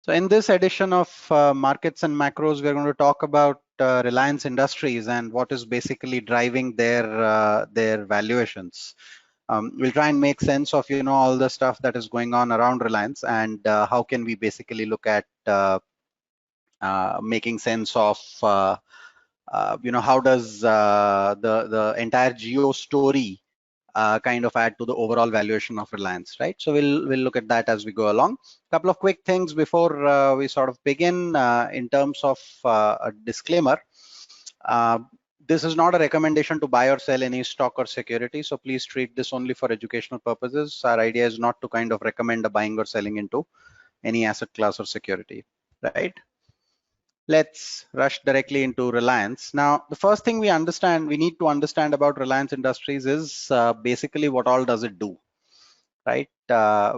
So in this edition of Markets and Macros, we're going to talk about Reliance Industries and what is basically driving their valuations. We'll try and make sense of all the stuff that is going on around Reliance, and how can we basically look at making sense of how does the entire geo story kind of add to the overall valuation of Reliance, right? So we'll look at that as we go along. A couple of quick things before we sort of begin in terms of a disclaimer. Uh, this is not a recommendation to buy or sell any stock or security, so please treat this only for educational purposes. Our idea is not to kind of recommend a buying or selling into any asset class or security, right? Let's rush directly into Reliance. Now, the first thing we need to understand about Reliance Industries is basically what all does it do, right?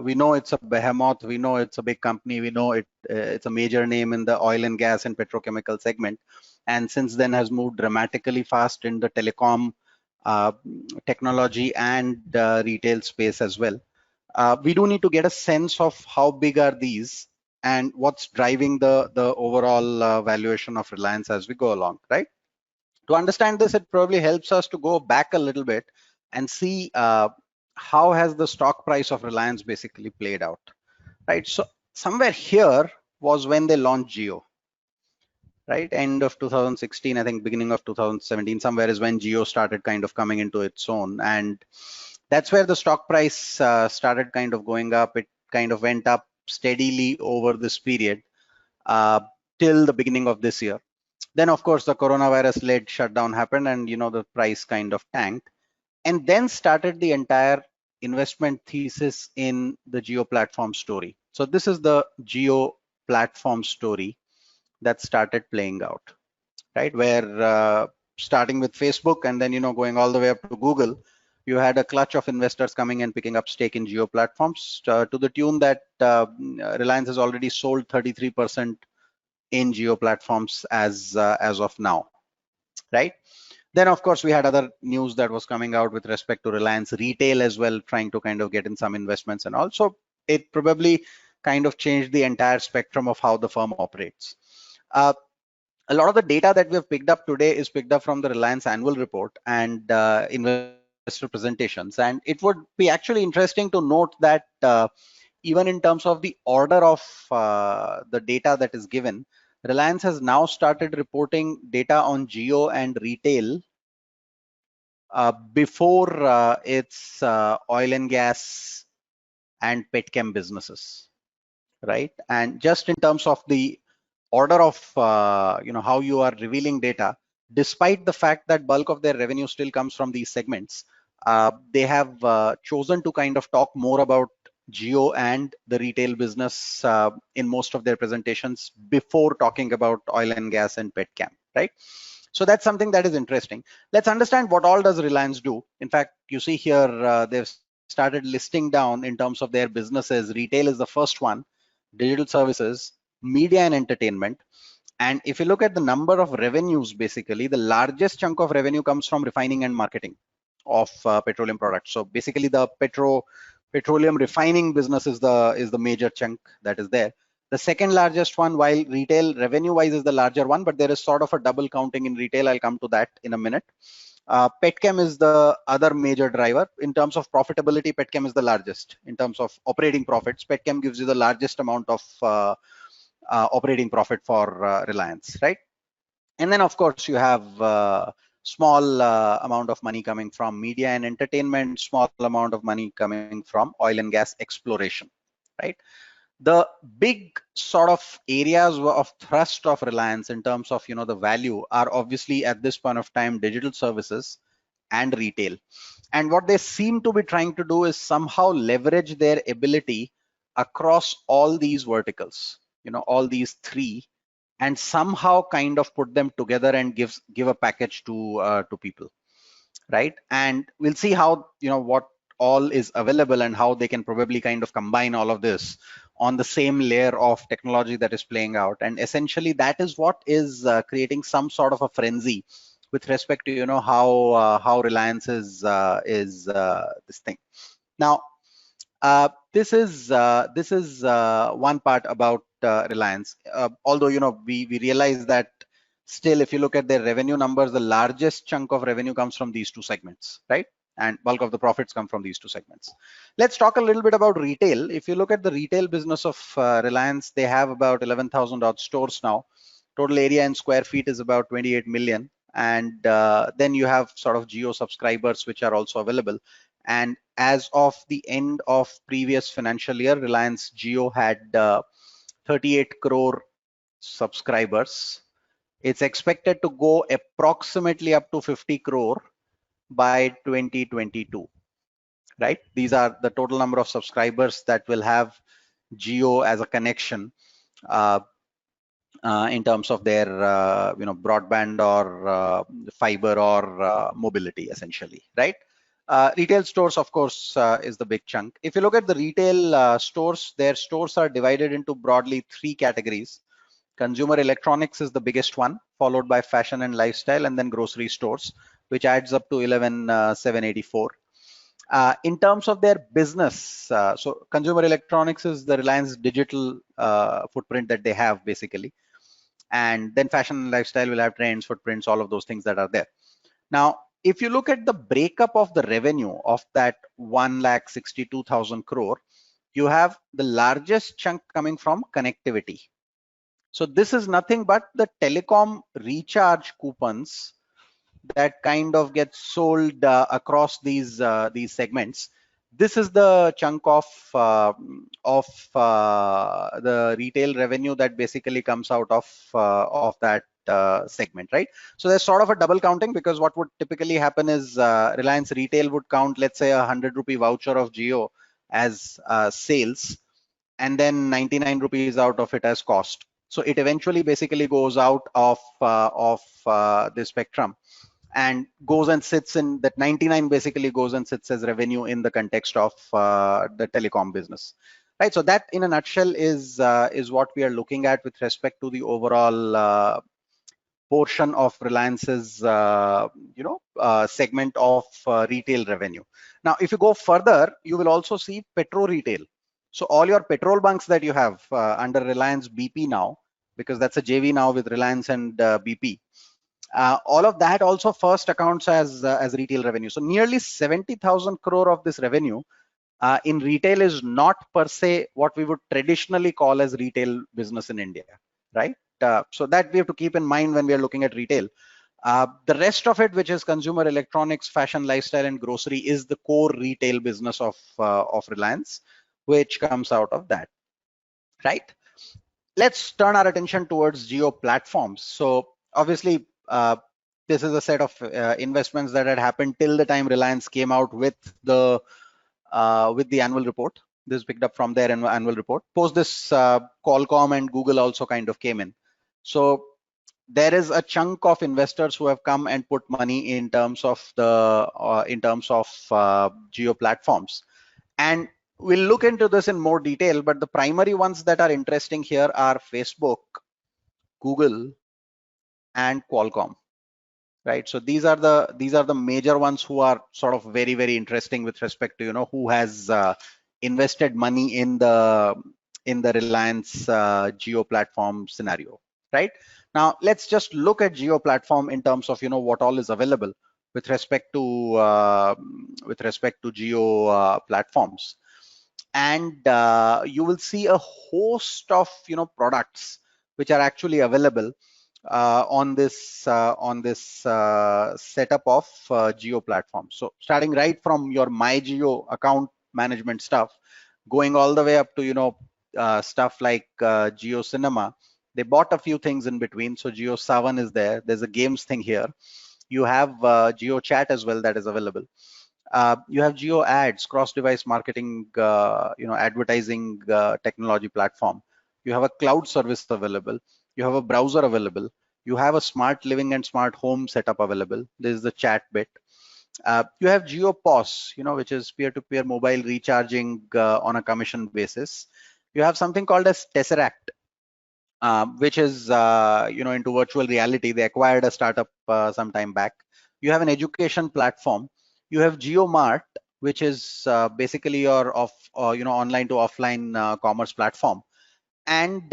We know it's a behemoth, we know it's a big company, we know it's a major name in the oil and gas and petrochemical segment, and since then has moved dramatically fast in the telecom, uh, technology and retail space as well. We do need to get a sense of how big are these and what's driving the overall valuation of Reliance as we go along, right? To understand this, it probably helps us to go back a little bit and see how has the stock price of Reliance basically played out, right? So somewhere here was when they launched Jio, right? End of 2016, I think beginning of 2017, somewhere is when Jio started kind of coming into its own, and that's where the stock price started kind of going up. It kind of went up steadily over this period uh, till the beginning of this year. Then, of course, the coronavirus led shutdown happened, and the price kind of tanked, and then started the entire investment thesis in the Jio platform story. So this is the Jio platform story that started playing out, right? Where starting with Facebook and then going all the way up to Google, you had a clutch of investors coming and picking up stake in Jio platforms to the tune that Reliance has already sold 33% in Jio platforms as of now, right? Then of course we had other news that was coming out with respect to Reliance Retail as well, trying to kind of get in some investments, and also it probably kind of changed the entire spectrum of how the firm operates. A lot of the data that we have picked up today is picked up from the Reliance annual report and investor presentations, and it would be actually interesting to note that even in terms of the order of the data that is given, Reliance has now started reporting data on Jio and retail before its oil and gas and petchem businesses, right? And just in terms of the order of how you are revealing data, despite the fact that bulk of their revenue still comes from these segments, they have chosen to kind of talk more about Jio and the retail business in most of their presentations before talking about oil and gas and petchem, right? So that's something that is interesting. Let's understand what all does Reliance do. In fact, you see here they've started listing down in terms of their businesses. Retail is the first one, digital services, media and entertainment. And if you look at the number of revenues, basically the largest chunk of revenue comes from refining and marketing of petroleum products. So basically the petroleum refining business is the major chunk that is there. The second largest one, while retail revenue wise is the larger one, but there is sort of a double counting in retail. I'll come to that in a minute. Petchem is the other major driver. In terms of profitability, Petchem is the largest. In terms of operating profits, Petchem gives you the largest amount of operating profit for Reliance, right? And then of course you have small amount of money coming from media and entertainment, small amount of money coming from oil and gas exploration, right? The big sort of areas of thrust of Reliance in terms of the value are obviously at this point of time digital services and retail. And what they seem to be trying to do is somehow leverage their ability across all these verticals, all these three, and somehow kind of put them together and give a package to people, right? And we'll see how what all is available and how they can probably kind of combine all of this on the same layer of technology that is playing out. And essentially that is what is creating some sort of a frenzy with respect to how Reliance is this thing. Now this is one part about Reliance. Although, you know, we realize that still, if you look at their revenue numbers, the largest chunk of revenue comes from these two segments, right? And bulk of the profits come from these two segments. Let's talk a little bit about retail. If you look at the retail business of Reliance, they have about 11,000 odd stores now. Total area in square feet is about 28 million. And then you have sort of Jio subscribers, which are also available. And as of the end of previous financial year, Reliance Jio had 38 crore subscribers. It's expected to go approximately up to 50 crore by 2022, right? These are the total number of subscribers that will have Jio as a connection in terms of their you know, broadband or fiber or mobility, essentially, right? Retail stores, of course, is the big chunk. If you look at the retail stores, their stores are divided into broadly three categories. Consumer electronics is the biggest one, followed by fashion and lifestyle, and then grocery stores, which adds up to 11,784. In terms of their business, so consumer electronics is the Reliance digital footprint that they have, basically. And then fashion and lifestyle will have trends, footprints, all of those things that are there. Now, if you look at the breakup of the revenue of that 1,62,000 crore, you have the largest chunk coming from connectivity. So this is nothing but the telecom recharge coupons that kind of gets sold across these segments. This is the chunk of the retail revenue that basically comes out of that segment, right? So there's sort of a double counting, because what would typically happen is Reliance Retail would count, let's say, 100 rupee voucher of Jio as sales, and then 99 rupees out of it as cost. So it eventually basically goes out of the spectrum and goes and sits in that 99, basically goes and sits as revenue in the context of the telecom business, right? So that in a nutshell is what we are looking at with respect to the overall portion of Reliance's you know, segment of retail revenue. Now, if you go further, you will also see petro retail. So all your petrol bunks that you have under Reliance BP now, because that's a JV now with Reliance and BP, all of that also first accounts as retail revenue. So nearly 70,000 crore of this revenue in retail is not per se what we would traditionally call as retail business in India, right? So that we have to keep in mind when we are looking at retail. The rest of it, which is consumer electronics, fashion, lifestyle, and grocery, is the core retail business of Reliance, which comes out of that, right? Let's turn our attention towards Jio Platforms. So obviously, this is a set of investments that had happened till the time Reliance came out with the annual report. This is picked up from their annual report. Post this, Qualcomm and Google also kind of came in. So there is a chunk of investors who have come and put money in terms of the Jio Platforms, and we'll look into this in more detail. But the primary ones that are interesting here are Facebook, Google, and Qualcomm, right? So these are the major ones who are sort of very, very interesting with respect to, you know, who has invested money in the Reliance Jio Platform scenario, right? Now let's just look at Jio Platform in terms of, you know, what all is available with respect to Jio Platforms. And you will see a host of, you know, products which are actually available on this setup of Jio Platform. So starting right from your My Jio account management stuff, going all the way up to, you know, stuff like Jio Cinema. They bought a few things in between. So Jio Savan is there. There's a games thing here. You have Jio Chat as well that is available. You have Jio Ads, cross-device marketing, you know, advertising technology platform. You have a cloud service available. You have a browser available. You have a smart living and smart home setup available. This is the chat bit. You have Jio POS, you know, which is peer-to-peer mobile recharging on a commission basis. You have something called as Tesseract, which is you know, into virtual reality. They acquired a startup some time back. You have an education platform. You have JioMart, which is basically your you know, online to offline commerce platform. And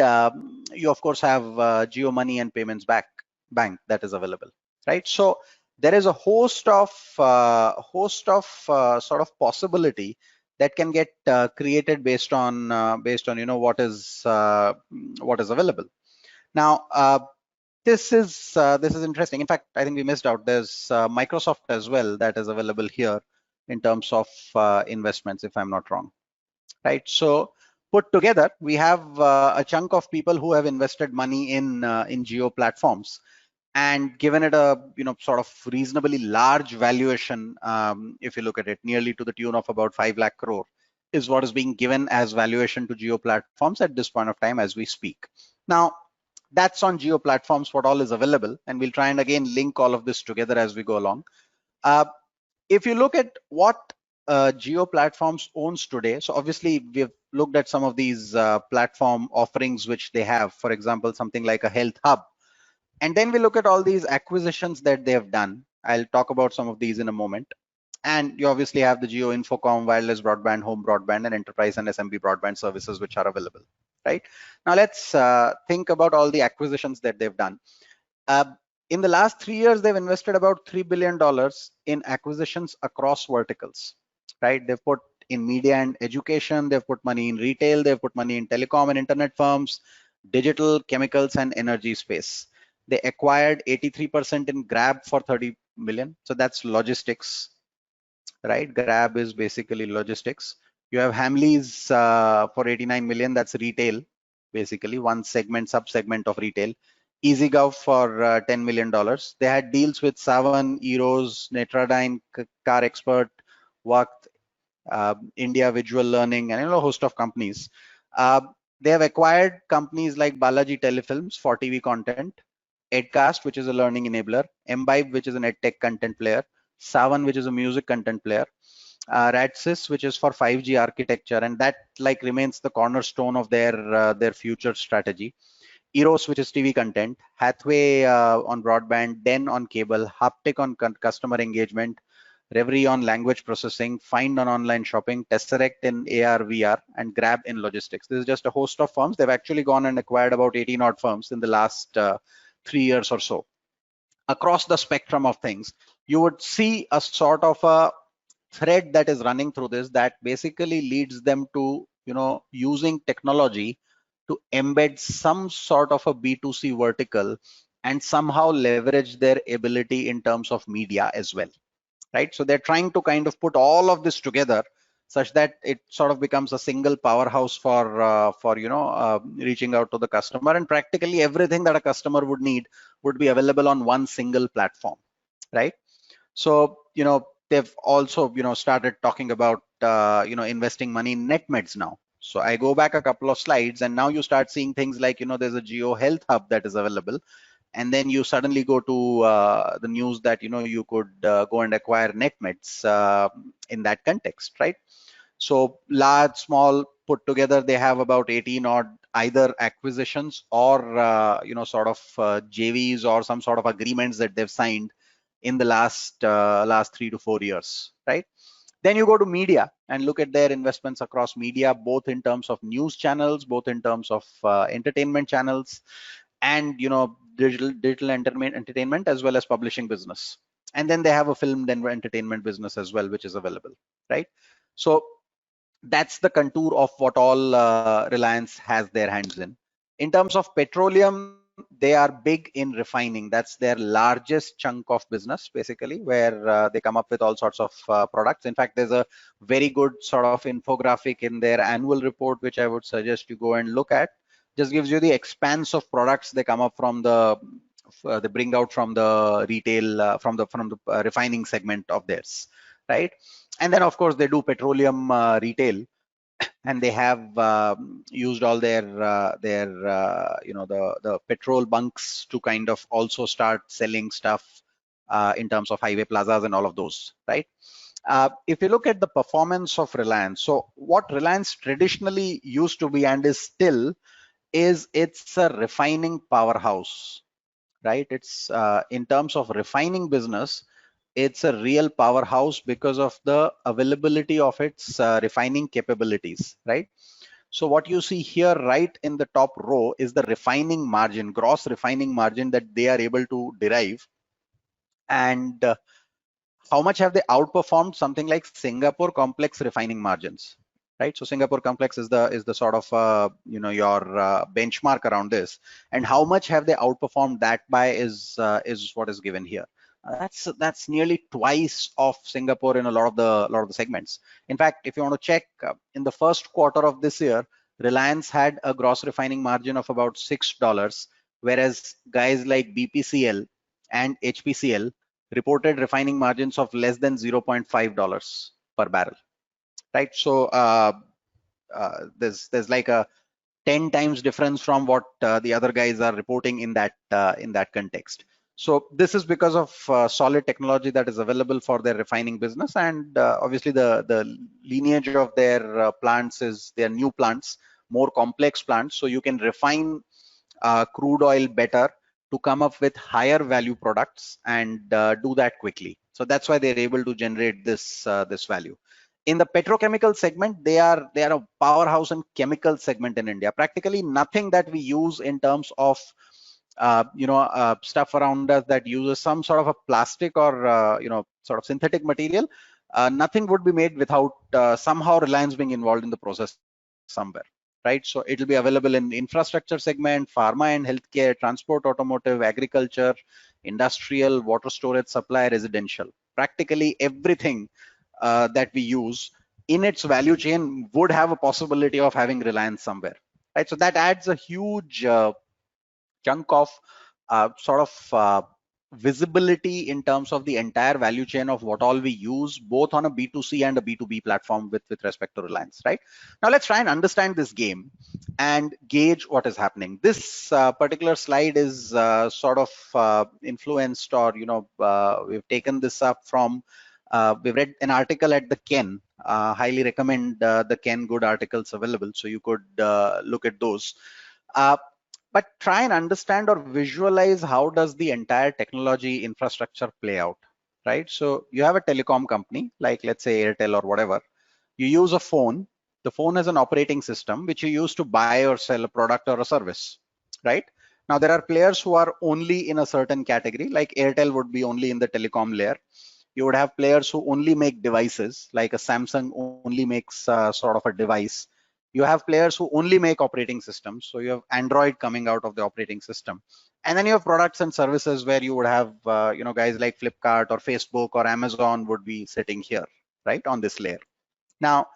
you of course have Jio Money and Payments Bank that is available, right? So there is a host of sort of possibility that can get created based on what is available. Now this is interesting. In fact, I think we missed out. There's Microsoft as well that is available here in terms of investments, if I'm not wrong, right? So put together, we have a chunk of people who have invested money in Jio platforms and given it a sort of reasonably large valuation. If you look at it, nearly to the tune of about 5 lakh crore is what is being given as valuation to Jio platforms at this point of time as we speak. Now that's on Jio platforms, what all is available, and we'll try and again link all of this together as we go along. If you look at what Jio platforms owns today, so obviously we've looked at some of these platform offerings which they have, for example, something like a health hub. And then we look at all these acquisitions that they have done. I'll talk about some of these in a moment. And you obviously have the Jio Infocomm, wireless broadband, home broadband, and enterprise and SMB broadband services which are available, right? Now let's think about all the acquisitions that they've done. In the last 3 years, they've invested about $3 billion in acquisitions across verticals, right? They've put in media and education, they've put money in retail, they've put money in telecom and internet firms, digital, chemicals, and energy space. They acquired 83% in Grab for 30 million. So that's logistics, right? Grab is basically logistics. You have Hamleys for 89 million. That's retail, basically one sub-segment of retail. EasyGov for $10 million. They had deals with Savan, Eros, Netradyne, Car Expert, Waqt, India Visual Learning, and a host of companies. They have acquired companies like Balaji Telefilms for TV content, Edcast, which is a learning enabler, Mbibe, which is an edtech content player, Savan, which is a music content player, Radsys, which is for 5G architecture, and that like remains the cornerstone of their future strategy. Eros, which is TV content, Hathway on broadband, Den on cable, Haptic on customer engagement, Reverie on language processing, Find on online shopping, Tesseract in AR, VR, and Grab in logistics. This is just a host of firms. They've actually gone and acquired about 18 odd firms in the last 3 years or so. Across the spectrum of things, you would see a sort of a thread that is running through this that basically leads them to using technology to embed some sort of a B2C vertical and somehow leverage their ability in terms of media as well, right? So they're trying to kind of put all of this together such that it sort of becomes a single powerhouse for reaching out to the customer, and practically everything that a customer would need would be available on one single platform, right? So they've also started talking about investing money in NetMeds now. So I go back a couple of slides and now you start seeing things like there's a Jio Health Hub that is available, and then you suddenly go to the news that you could go and acquire NetMeds in that context, right? So large, small put together, they have about 18 odd either acquisitions or sort of JVs or some sort of agreements that they've signed in the last 3 to 4 years, right? Then you go to media and look at their investments across media, both in terms of news channels, both in terms of entertainment channels, and digital entertainment as well as publishing business. And then they have a film entertainment business as well, which is available, right? So that's the contour of what all Reliance has their hands in. In terms of petroleum, they are big in refining. That's their largest chunk of business, basically, where they come up with all sorts of products. In fact, there's a very good sort of infographic in their annual report, which I would suggest you go and look at. Just gives you the expanse of products they come up from they bring out from the retail, from the refining segment of theirs, right? And then of course they do petroleum retail, and they have used all their the petrol bunks to kind of also start selling stuff in terms of highway plazas and all of those, right? If you look at the performance of Reliance, so what Reliance traditionally used to be and is still is it's a refining powerhouse, right? It's in terms of refining business, it's a real powerhouse because of the availability of its refining capabilities, right? So what you see here right in the top row is the refining margin, gross refining margin that they are able to derive. And how much have they outperformed something like Singapore complex refining margins, right? So Singapore complex is the sort of your benchmark around this, and how much have they outperformed that by is what is given here. That's nearly twice of Singapore in a lot of the segments. In fact, if you want to check, in the first quarter of this year, Reliance had a gross refining margin of about $6, whereas guys like BPCL and HPCL reported refining margins of less than $0.5 per barrel, right? So there's like a 10 times difference from what the other guys are reporting in that context. So this is because of solid technology that is available for their refining business, and obviously the lineage of their plants is their new plants, more complex plants, so you can refine crude oil better to come up with higher value products and do that quickly. So that's why they're able to generate this value. In the petrochemical segment, they are a powerhouse in chemical segment in India. Practically nothing that we use in terms of stuff around us that uses some sort of a plastic or sort of synthetic material, nothing would be made without somehow Reliance being involved in the process somewhere, right? So it'll be available in infrastructure segment, pharma and healthcare, transport, automotive, agriculture, industrial, water storage, supply, residential. Practically everything that we use in its value chain would have a possibility of having Reliance somewhere, right? So that adds a huge chunk of sort of visibility in terms of the entire value chain of what all we use, both on a B2C and a B2B platform with respect to Reliance, right? Now let's try and understand this game and gauge what is happening. This particular slide is sort of influenced, or we've taken this up from we've read an article at the Ken. Highly recommend the Ken Good articles available, so you could look at those. But try and understand or visualize how does the entire technology infrastructure play out, right? So you have a telecom company, like let's say Airtel or whatever. You use a phone. The phone has an operating system which you use to buy or sell a product or a service, right? Now there are players who are only in a certain category, like Airtel would be only in the telecom layer. You would have players who only make devices, like a Samsung only makes sort of a device. You have players who only make operating systems, so you have Android coming out of the operating system, and then you have products and services where you would have guys like Flipkart or Facebook or Amazon would be sitting here, right, on this layer. Now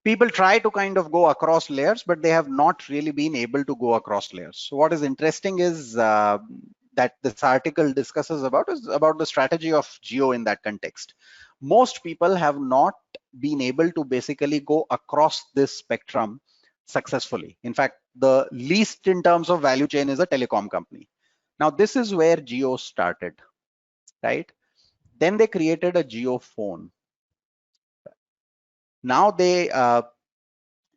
people try to kind of go across layers, but they have not really been able to go across layers. So what is interesting is that this article discusses about the strategy of Jio in that context. Most people have not been able to basically go across this spectrum successfully. In fact, the least in terms of value chain is a telecom company. Now this is where Jio started, right? Then they created a Jio phone. Now they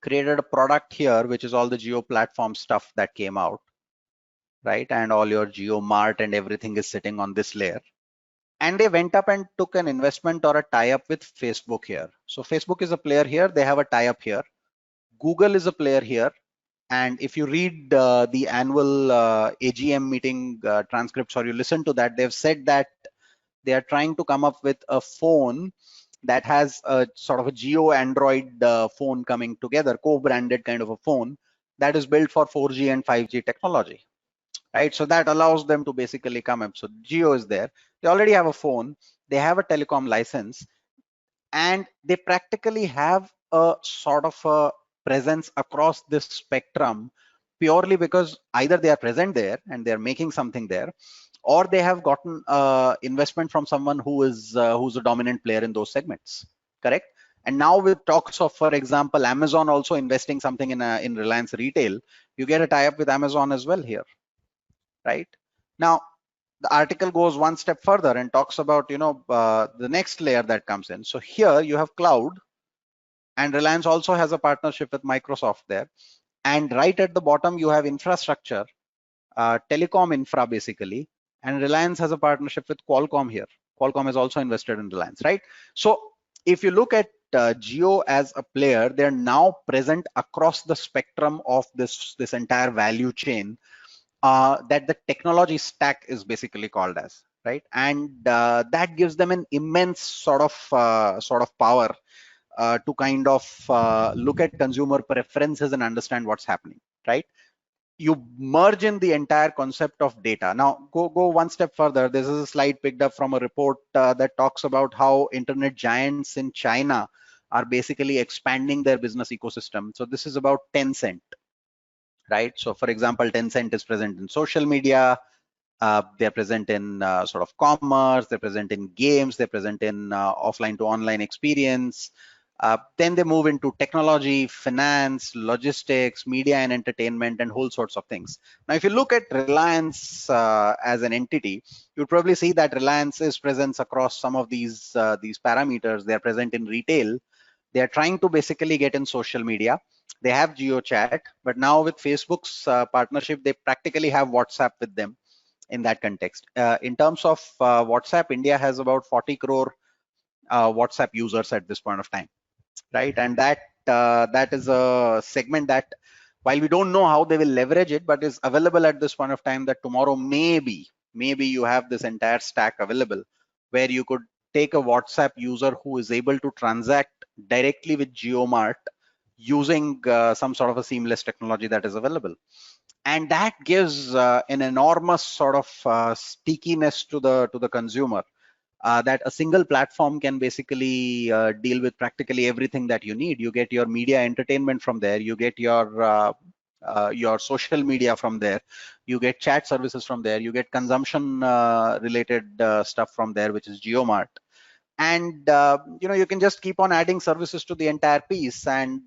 created a product here, which is all the Jio platform stuff that came out, right? And all your Jio Mart and everything is sitting on this layer. And they went up and took an investment or a tie-up with Facebook here. So Facebook is a player here. They have a tie-up here. Google is a player here. And if you read the annual AGM meeting transcripts, or you listen to that, they've said that they are trying to come up with a phone that has a sort of a Jio Android phone coming together, co-branded kind of a phone that is built for 4G and 5G technology, right? So that allows them to basically come up. So Jio is there. They already have a phone. They have a telecom license, and they practically have a sort of a presence across this spectrum purely because either they are present there and they're making something there, or they have gotten investment from someone who's a dominant player in those segments, correct? And now with talks of, for example, Amazon also investing something in Reliance Retail, you get a tie-up with Amazon as well here, right? Now the article goes one step further and talks about the next layer that comes in. So here you have cloud, and Reliance also has a partnership with Microsoft there. And right at the bottom you have infrastructure, telecom infra basically, and Reliance has a partnership with Qualcomm here. Qualcomm is also invested in Reliance, right? So if you look at Jio as a player, they're now present across the spectrum of this entire value chain that the technology stack is basically called as, right? And that gives them an immense sort of power to kind of look at consumer preferences and understand what's happening, right? You merge in the entire concept of data. Now go one step further. This is a slide picked up from a report that talks about how internet giants in China are basically expanding their business ecosystem. So this is about Tencent, right? So for example, Tencent is present in social media, they're present in sort of commerce, they're present in games, they're present in offline to online experience. Then they move into technology, finance, logistics, media and entertainment, and whole sorts of things. Now, if you look at Reliance as an entity, you'll probably see that Reliance is present across some of these parameters. They're present in retail. They are trying to basically get in social media. They have GeoChat, but now with Facebook's partnership, they practically have WhatsApp with them in that context. In terms of WhatsApp, India has about 40 crore WhatsApp users at this point of time, right? And that is a segment that, while we don't know how they will leverage it, but is available at this point of time, that tomorrow maybe you have this entire stack available where you could take a WhatsApp user who is able to transact directly with JioMart using some sort of a seamless technology that is available. And that gives an enormous sort of stickiness to the consumer, that a single platform can basically deal with practically everything that you need. You get your media entertainment from there, you get your social media from there, you get chat services from there, you get consumption related stuff from there, which is JioMart. And you can just keep on adding services to the entire piece, and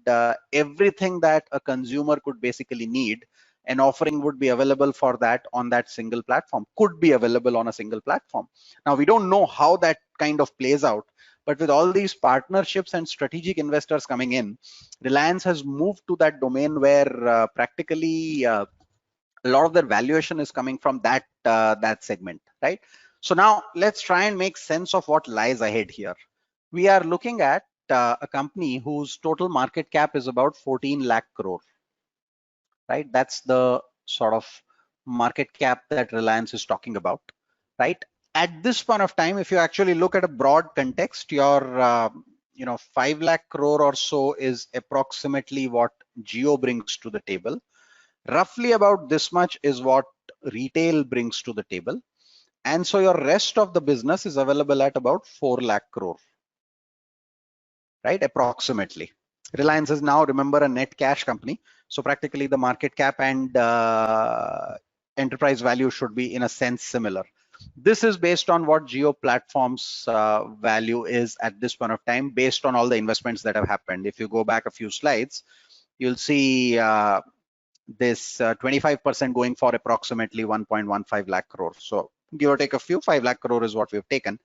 everything that a consumer could basically need, an offering would be available for that on that single platform, could be available on a single platform. Now, we don't know how that kind of plays out, but with all these partnerships and strategic investors coming in, Reliance has moved to that domain where practically a lot of their valuation is coming from that segment, right? So now let's try and make sense of what lies ahead here. We are looking at a company whose total market cap is about 14 lakh crore, right? That's the sort of market cap that Reliance is talking about, right? At this point of time, if you actually look at a broad context, your 5 lakh crore or so is approximately what Jio brings to the table. Roughly about this much is what retail brings to the table. And so your rest of the business is available at about 4 lakh crore, right? Approximately. Reliance is now, remember, a net cash company. So practically the market cap and enterprise value should be in a sense similar. This is based on what Jio Platforms value is at this point of time, based on all the investments that have happened. If you go back a few slides, you'll see this 25% going for approximately 1.15 lakh crore. So give or take a few, 5 lakh crore is what we've taken.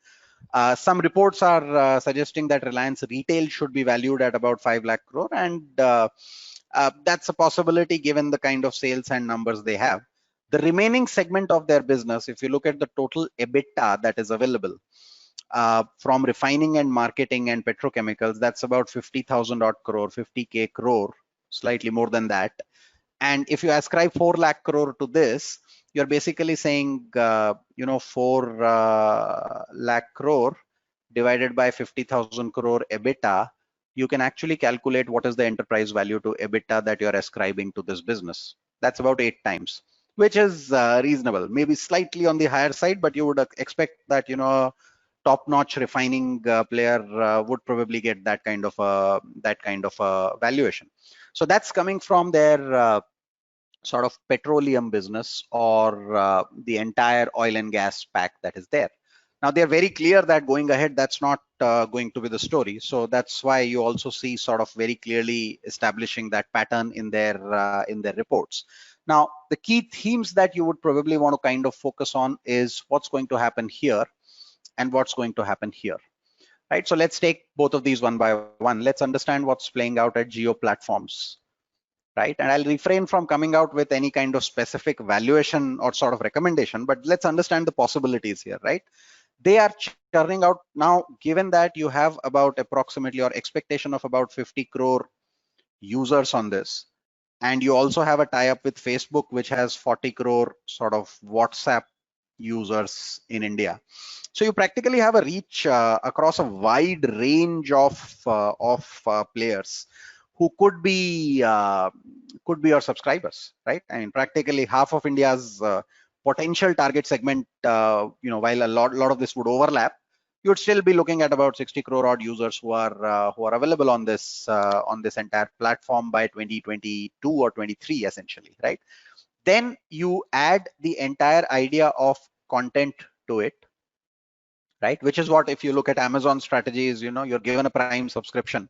Some reports are suggesting that Reliance Retail should be valued at about 5 lakh crore, and that's a possibility given the kind of sales and numbers they have. The remaining segment of their business, if you look at the total EBITDA that is available from refining and marketing and petrochemicals, that's about 50,000 odd crore, 50k crore, slightly more than that. And if you ascribe 4 lakh crore to this, you're basically saying, 4 lakh crore divided by 50,000 crore EBITDA, you can actually calculate what is the enterprise value to EBITDA that you're ascribing to this business. That's about 8 times, which is reasonable, maybe slightly on the higher side, but you would expect that, top-notch refining player would probably get that kind of a valuation. So that's coming from their sort of petroleum business, or the entire oil and gas pack that is there. Now, they're very clear that going ahead, that's not going to be the story. So that's why you also see sort of very clearly establishing that pattern in their reports. Now, the key themes that you would probably want to kind of focus on is what's going to happen here and what's going to happen here, right? So let's take both of these one by one. Let's understand what's playing out at Jio Platforms, right? And I'll refrain from coming out with any kind of specific valuation or sort of recommendation, but let's understand the possibilities here, right? They are turning out now, given that you have about approximately or expectation of about 50 crore users on this, and you also have a tie-up with Facebook, which has 40 crore sort of WhatsApp users in India. So you practically have a reach across a wide range of players who could be your subscribers, right? I mean, practically half of India's potential target segment. While a lot of this would overlap, you'd still be looking at about 60 crore odd users who are available on this entire platform by 2022 or 23, essentially, right? Then you add the entire idea of content to it, right? Which is what, if you look at Amazon strategies, you're given a Prime subscription,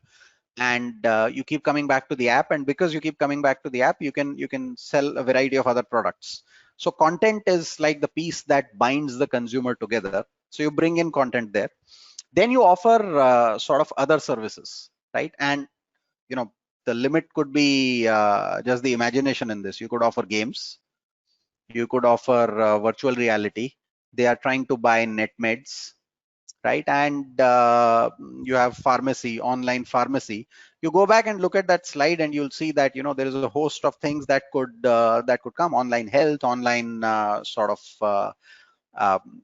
and you keep coming back to the app, and because you keep coming back to the app, you can sell a variety of other products. So content is like the piece that binds the consumer together. So you bring in content there, then you offer sort of other services, right? And the limit could be just the imagination in this. You could offer games, you could offer virtual reality. They are trying to buy NetMeds, right? And you have pharmacy, online pharmacy. You go back and look at that slide, and you'll see that there is a host of things that could come. Online health, online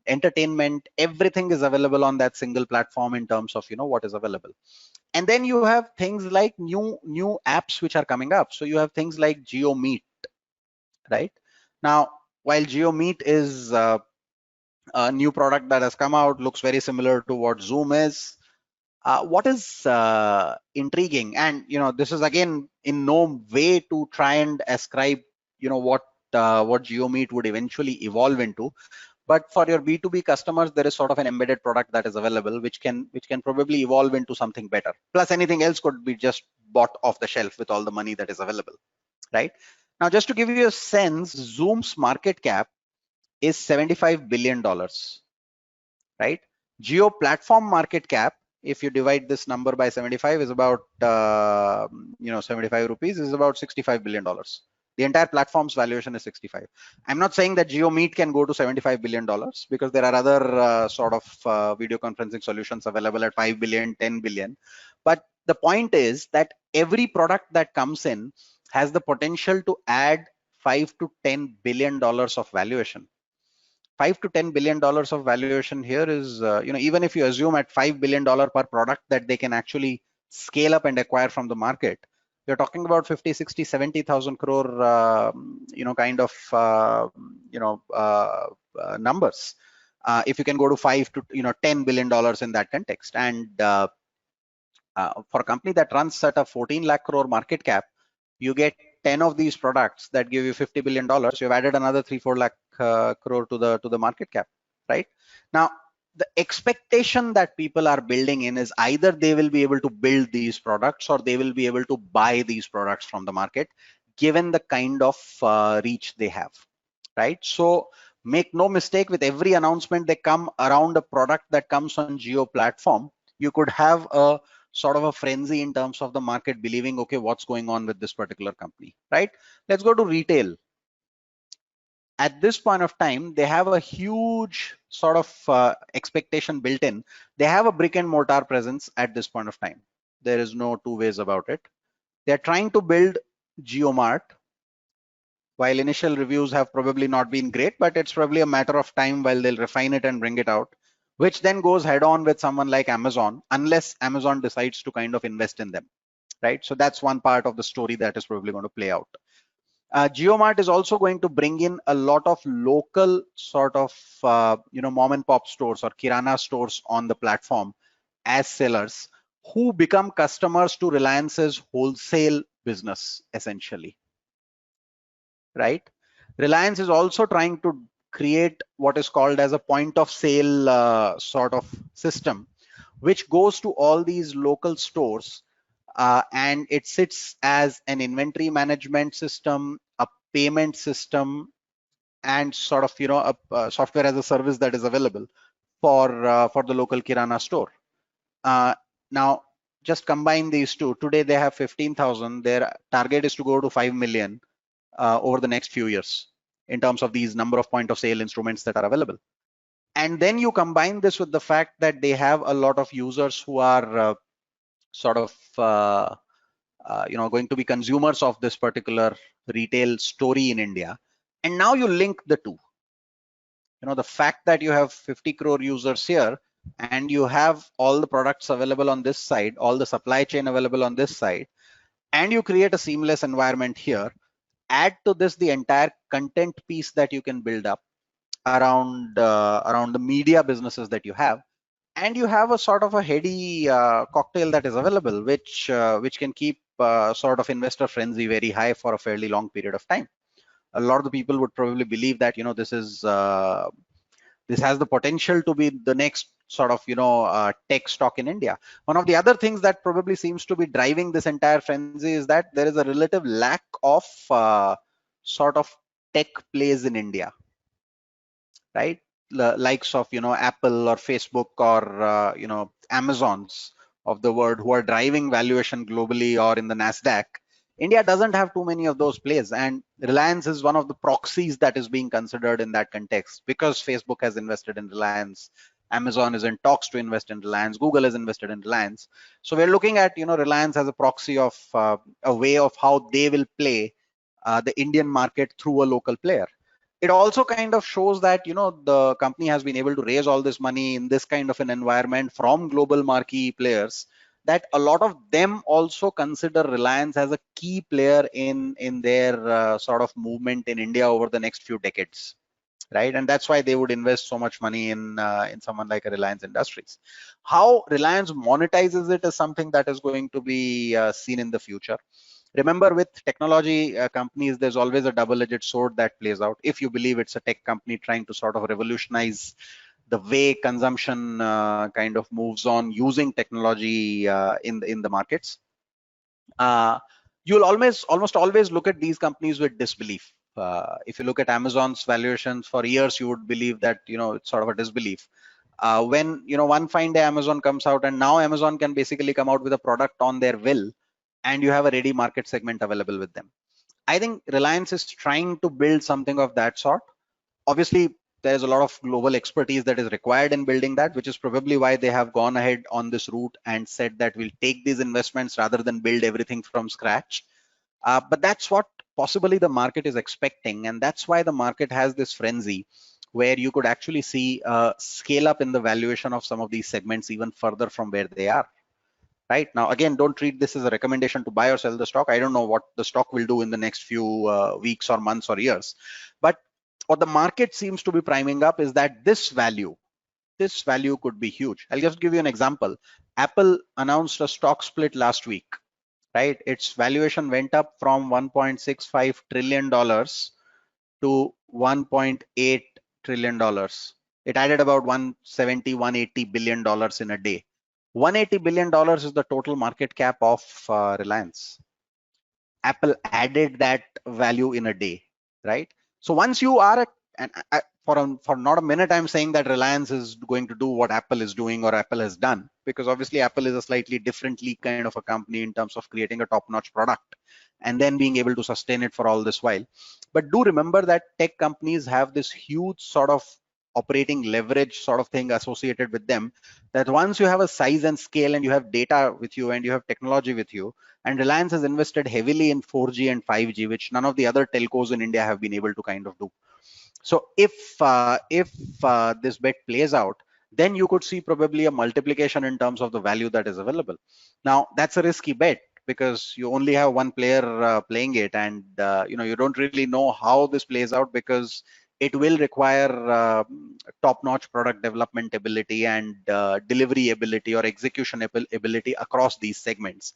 entertainment. Everything is available on that single platform in terms of what is available. And then you have things like new apps which are coming up. So you have things like JioMeet, right? Now, while JioMeet is a new product that has come out, looks very similar to what Zoom is. What is intriguing, and this is again in no way to try and ascribe what JioMeet would eventually evolve into, but for your B2B customers, there is sort of an embedded product that is available, which can probably evolve into something better. Plus, anything else could be just bought off the shelf with all the money that is available, right? Now, just to give you a sense, Zoom's market cap is $75 billion, right? Jio platform market cap, if you divide this number by 75, is about 75 rupees, is about $65 billion. The entire platform's valuation is 65. I'm not saying that JioMeet can go to $75 billion, because there are other video conferencing solutions available at 5 billion, 10 billion. But the point is that every product that comes in has the potential to add $5 to $10 billion of valuation. $5 to $10 billion of valuation here is, even if you assume at $5 billion per product that they can actually scale up and acquire from the market, you're talking about 50, 60, 70,000 crore, kind of, numbers. If you can go to 5 to $10 billion in that context, and for a company that runs at a 14 lakh crore market cap, you get 10 of these products that give you $50 billion. You've added another 3-4 lakh crore to the market cap, right? Now, the expectation that people are building in is either they will be able to build these products, or they will be able to buy these products from the market, given the kind of reach they have, right? So make no mistake, with every announcement they come around a product that comes on Jio platform, you could have a sort of a frenzy in terms of the market believing, okay, what's going on with this particular company, right? Let's go to retail. At this point of time, they have a huge sort of expectation built in. They have a brick and mortar presence at this point of time. There is no two ways about it. They're trying to build JioMart. While initial reviews have probably not been great, but it's probably a matter of time while they'll refine it and bring it out, which then goes head on with someone like Amazon, unless Amazon decides to kind of invest in them, right? So that's one part of the story that is probably going to play out. JioMart is also going to bring in a lot of local sort of mom and pop stores or kirana stores on the platform as sellers, who become customers to Reliance's wholesale business, essentially, right? Reliance is also trying to create what is called as a point of sale sort of system, which goes to all these local stores, and it sits as an inventory management system, a payment system, and sort of a software as a service that is available for the local kirana store. Now, just combine these two. Today they have 15,000. Their target is to go to 5 million over the next few years in terms of these number of point of sale instruments that are available. And then you combine this with the fact that they have a lot of users who are sort of going to be consumers of this particular retail story in India. And now you link the two. The fact that you have 50 crore users here and you have all the products available on this side, all the supply chain available on this side, and you create a seamless environment here. Add to this the entire content piece that you can build up around the media businesses that you have, and you have a sort of a heady cocktail that is available, which can keep sort of investor frenzy very high for a fairly long period of time. A lot of the people would probably believe that this has the potential to be the next sort of tech stock in India. One of the other things that probably seems to be driving this entire frenzy is that there is a relative lack of sort of tech plays in India, right? The likes of Apple or Facebook or Amazons of the world, who are driving valuation globally or in the Nasdaq. India doesn't have too many of those plays, and Reliance is one of the proxies that is being considered in that context, because Facebook has invested in Reliance, Amazon is in talks to invest in Reliance, Google is invested in Reliance. So we're looking at Reliance as a proxy of a way of how they will play the Indian market through a local player. It also kind of shows that the company has been able to raise all this money in this kind of an environment from global marquee players, that a lot of them also consider Reliance as a key player in their sort of movement in India over the next few decades, right? And that's why they would invest so much money in someone like a Reliance Industries. How Reliance monetizes it is something that is going to be seen in the future. Remember, with technology companies, there's always a double-edged sword that plays out. If you believe it's a tech company trying to sort of revolutionize the way consumption kind of moves on using technology in the markets, you'll almost always look at these companies with disbelief. If you look at Amazon's valuations for years, you would believe that it's sort of a disbelief. When one fine day Amazon comes out, and now Amazon can basically come out with a product on their will, and you have a ready market segment available with them. I think Reliance is trying to build something of that sort. Obviously, there's a lot of global expertise that is required in building that, which is probably why they have gone ahead on this route and said that we'll take these investments rather than build everything from scratch. But that's what possibly the market is expecting, and that's why the market has this frenzy where you could actually see scale up in the valuation of some of these segments even further from where they are. Right now, again, don't treat this as a recommendation to buy or sell the stock. I don't know what the stock will do in the next few weeks or months or years, but what the market seems to be priming up is that this value could be huge. I'll just give you an example. Apple announced a stock split last week, right? Its valuation went up from $1.65 trillion to $1.8 trillion. It added about $170-180 billion in a day. $180 billion is the total market cap of Reliance. Apple added that value in a day, right? So once you are for not a minute I'm saying that Reliance is going to do what Apple is doing or Apple has done, because obviously Apple is a slightly differently kind of a company in terms of creating a top-notch product and then being able to sustain it for all this while. But do remember that tech companies have this huge sort of operating leverage sort of thing associated with them, that once you have a size and scale and you have data with you and you have technology with you, and Reliance has invested heavily in 4G and 5G, which none of the other telcos in India have been able to kind of do. So if this bet plays out, then you could see probably a multiplication in terms of the value that is available. Now that's a risky bet, because you only have one player playing it, and you don't really know how this plays out, because it will require top-notch product development ability and delivery ability or execution ability across these segments.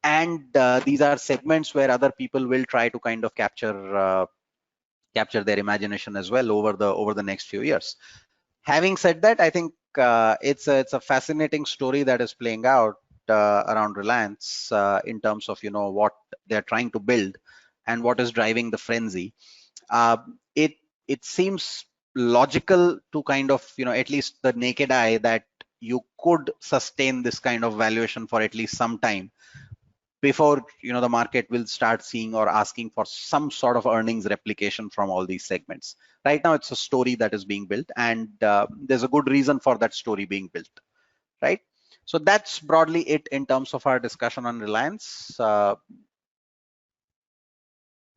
And these are segments where other people will try to kind of capture their imagination as well over the next few years. Having said that, I think it's a fascinating story that is playing out around Reliance in terms of what they're trying to build and what is driving the frenzy. It seems logical to kind of at least the naked eye, that you could sustain this kind of valuation for at least some time. before the market will start seeing or asking for some sort of earnings replication from all these segments. Right now it's a story that is being built, and there's a good reason for that story being built, right? So that's broadly it in terms of our discussion on Reliance.